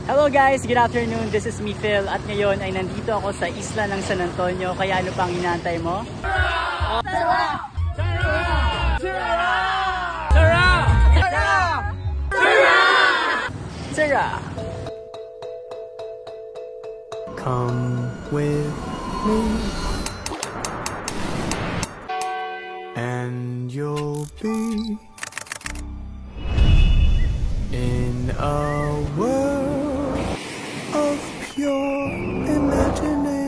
Hello guys, good afternoon. This is me Phil at ngayon ay nandito ako sa isla ng San Antonio. Kaya ano pang inaantay mo? Tara! Tara! Tara! Tara! Tara! Tara! Tara! Come with me and you'll be in a world of pure imagination.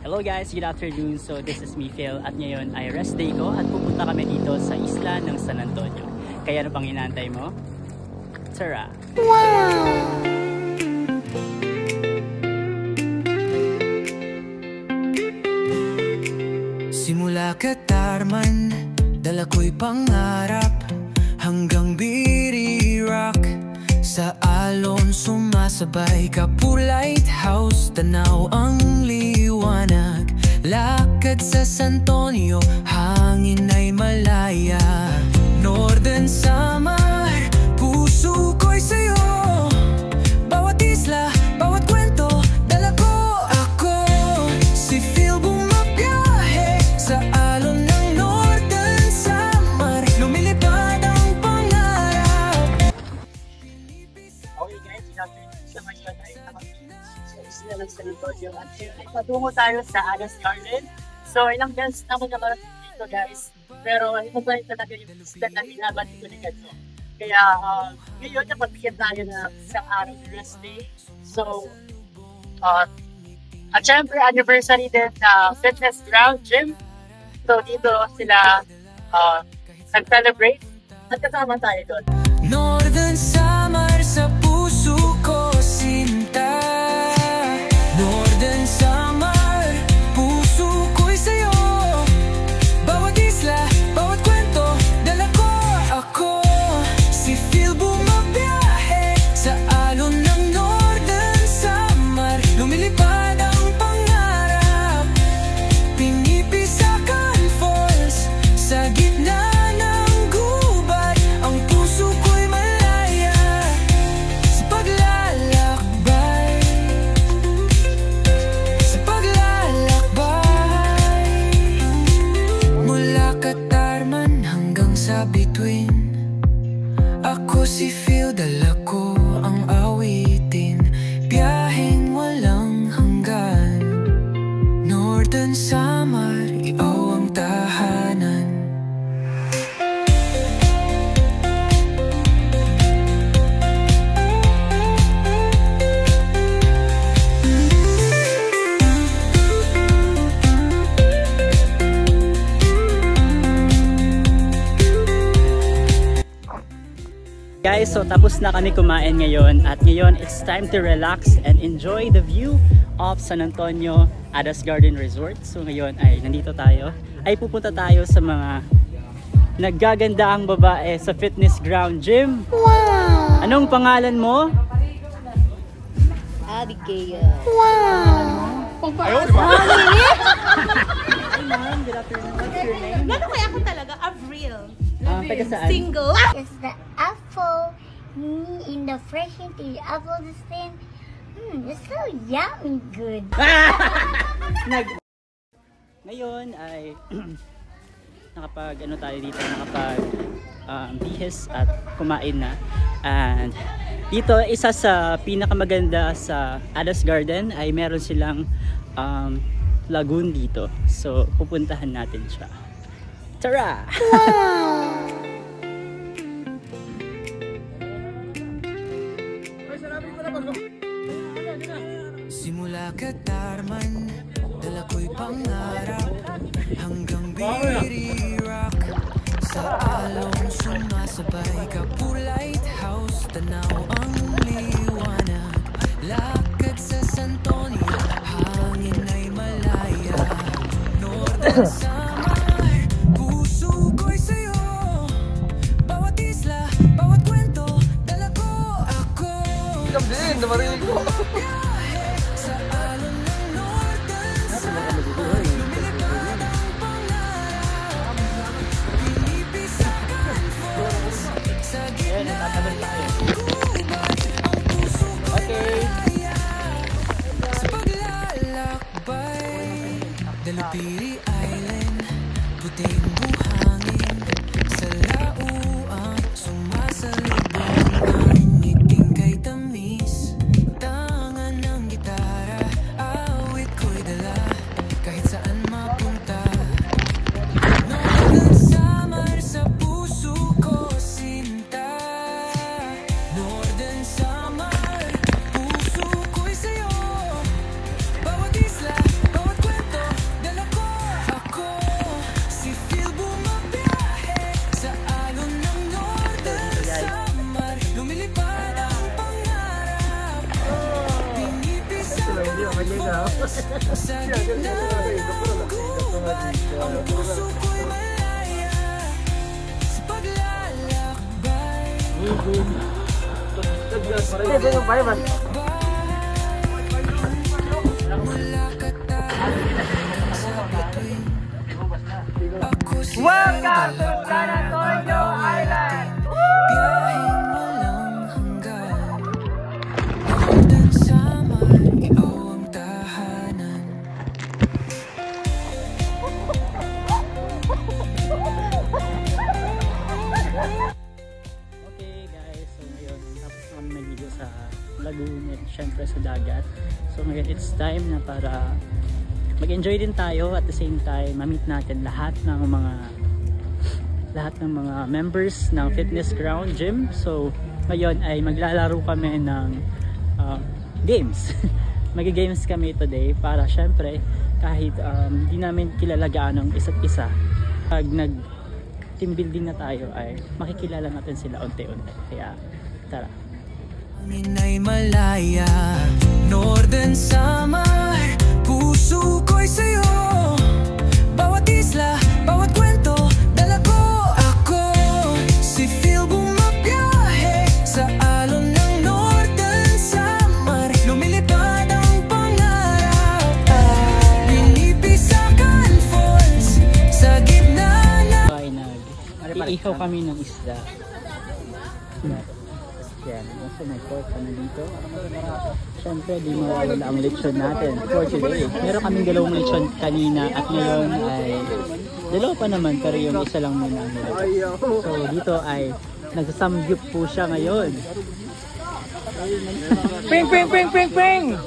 Hello guys, good afternoon. So this is me Phil at ngayon ay rest day ko at pupunta kami dito sa isla ng San Antonio. Kaya ano pang inaantay mo? Tara! Wow! Simula katarman, dala ko'y pangarap hanggang birirak. Sa alon sumasabay ka, puro lighthouse, tanaw ang liwanag. Lakad sa San Antonio, hangin ay malaya. Northern Summer, puso ko'y sa'yo. Bawat isla, bawat kwento, dala ko ako. Si Phil bumabiyahe sa alon ng Northern Summer, lumilipad ang pangarap. Okay guys, good afternoon. Sa ngayon ay sa isla ng San Antonio at ay patungo tayo sa Adas Garden. So ilang guys naman na marating dito guys. Pero ito ba yung talaga yung isla na binaban dito ni Gadso. Kaya ngayon napagpigyan tayo na isang araw ng rest day. So at syempre anniversary din na fitness ground gym. So dito sila nag-celebrate at kasama tayo doon. Northern Summer sa puso ko sinta. Northern Summer, puso ko'y sa'yo. Bawat isla, bawat kwento, dala ko ako. Si Phil bumabiyahe sa alon ng Northern Summer, lumilipad ang pangarap. Pinipisakan falls sa gitna ng gubat. Ang puso ko'y malaya sa paglalakbay. Sa paglalakbay mula Katarman hanggang sa bituin. Ako si Phil, dala ko ang awitin. Biyaheng walang hanggan. Northern Summer, ikaw ang tahanan. Guys, so tapos na kami kumain ngayon at ngayon it's time to relax and enjoy the view of San Antonio Adas Garden Resort. So ngayon ay nandito tayo, ay pupunta tayo sa mga naggagandaang babae sa fitness ground gym. Wow! Anong pangalan mo? Abigail. Wow! Hi ma'am, good afternoon. What's your name? Gano'n kaya ako talaga? Avril. Taga saan? Single. It's the apple in the fresh into the apple this thing. It's so yummy good. Ngayon ay nakapag ano tayo dito, nakapag bihis at kumain na. And dito isa sa pinakamaganda sa Adas Garden ay meron silang lagoon dito. So pupuntahan natin siya. Tara! Simula Katarman, dala ko'y pangarap hanggang birirak. Sa alon sumasabay ka, puro lighthouse, tanaw ang liwanag. Lakad sa San Antonio, hangin ay malaya. Puso ko'y sa'yo, bawat isla, bawat kwento, dala ko ako. Din, namarinig ko. Sa alon ng norte, lumilipad ang pangarap. Pinipisakan falls, sa gitna ng gubat, ang puso ko'y malaya. Sa paglalakbay, Dalupiri Island, puting buhangin, sa lauang sumasalubong ang ngiting kay tamis. Tangan ng gitara, awit ko'y dala, kahit saan mapunta. Northern Samar sa puso ko sinta. Northern Samar, puso ko'y sa'yo, bawat isla, bawat kwento, dala ko ako. Si Phil bumabiyahe sa alon ng Northern Samar, lumilipad ang pangarap. Pinipisakan falls, sa gitna ng gubat, ang puso ko'y malaya. Sa paglalakbay, wala ka tayo sa bituin. Ako si Welcome to San Antonio Island! biyaheng walang hanggan. Northern Samar, ikaw ang tahanan. Okay guys, so ngayon tapos na kami naligo sa lagoon at syempre sa dagat. So ngayon it's time na para mag-enjoy din tayo at the same time ma-meet natin lahat ng mga members ng Fitness Ground Gym. So ngayon ay maglalaro kami ng games. Mag-games kami today para syempre kahit di namin kilalagaan ng isa't isa, pag nag-team building na tayo ay makikilala natin sila unti-unti. Kaya tara. Hangin ay malaya, Northern Samar, puso ko'y sa'yo, bawat isla, bawat kwento, dala ko ako. Si Phil bumabiyahe sa alon ng Northern Samar, lumilipad ang pangarap. Pinipisakan falls, sa gitna ng Ay iihaw kami ng isda. Yan, also may pork kami dito. Siyempre, di mawawala ang lechon natin for today. Meron kaming dalawang lechon kanina at ngayon ay dalawa pa naman pero yung isa lang muna ang nilagay. So dito ay nagsasamgyup po siya ngayon. Ping, ping, ping, ping, ping!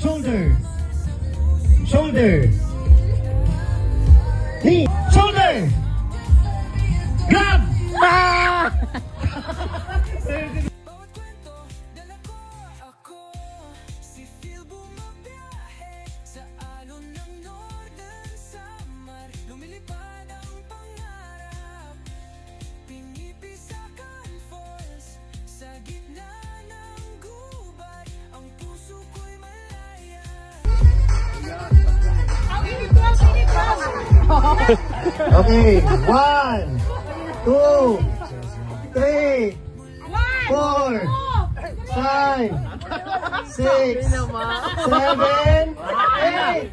Shoulder! Shoulder! Knee! Shoulder! Grab! Ah! bawat kwento, dala ko ako. Si Phil bumabiyahe sa alon ng Northern Samar, lumilipad ang pangarap. Pinipisakan falls, sa gitna ng gubat, ang puso ko'y malaya. Okay, 1, 2, 3, 4, 5, 6, 7, 8.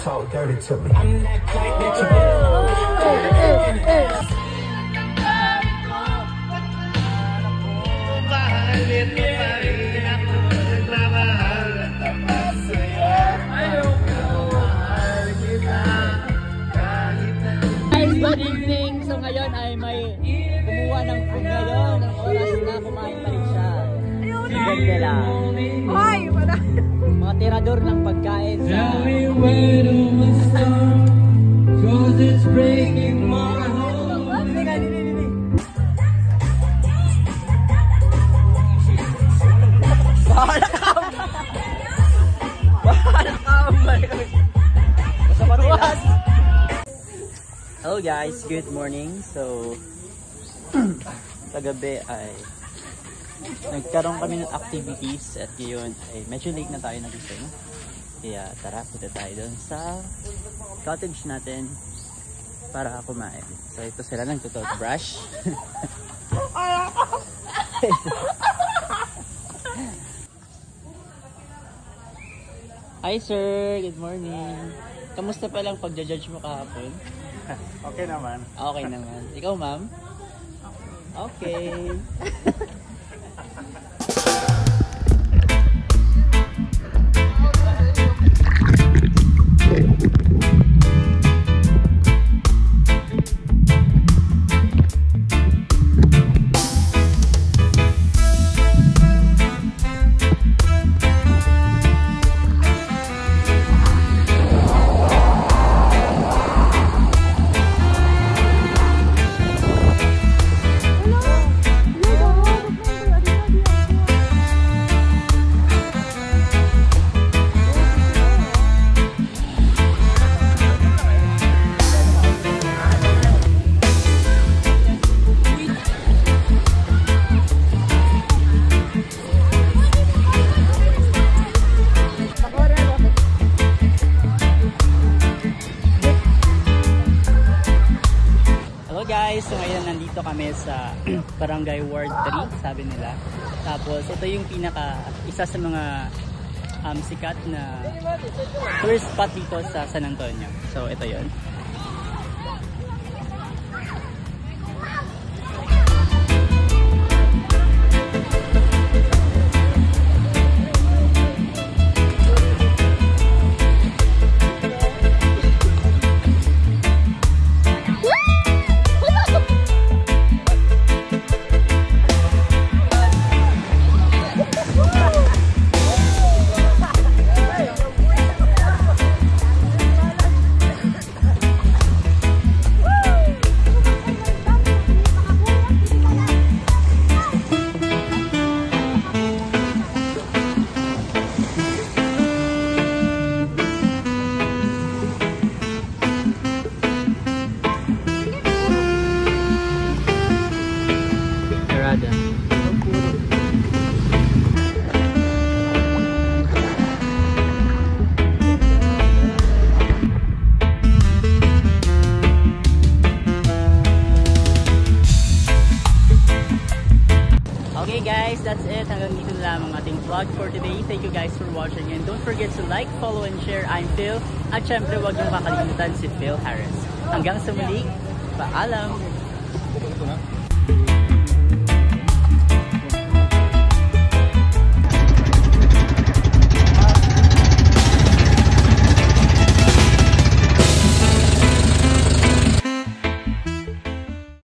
Talk dirty to me. ngayon ay may kumuha ng food ngayon. Ang oras na kumain pa rin siya. Si Gandela. Hoy! Mga tirador ng pagkain sa... Cause it's breaking my heart. Bahala ka! Bahala ka! Matuwas! Hello guys, good morning. So, sa gabi ay nagkaroon kami ng activities at ngayon ay medyo late na tayo nagising. Kaya tara, punta tayo doon sa cottage natin para kumain. So ito sila lang toothbrush. Hi sir, good morning. Kamusta pa lang pag-judge mo kahapon? Okay naman. Okay naman. Ikaw ma'am? Okay. Guys, so ngayon nandito kami sa Barangay Ward 3, sabi nila. Tapos ito yung isa sa mga sikat na tourist spot dito sa San Antonio. So ito yon. Okay guys, that's it. Hanggang dito na lang ang ating vlog for today. Thank you guys for watching and don't forget to like, follow, and share. I'm Phil. At syempre, huwag niyong kakalimutan si Phil Harris. Hanggang sa muli, paalam!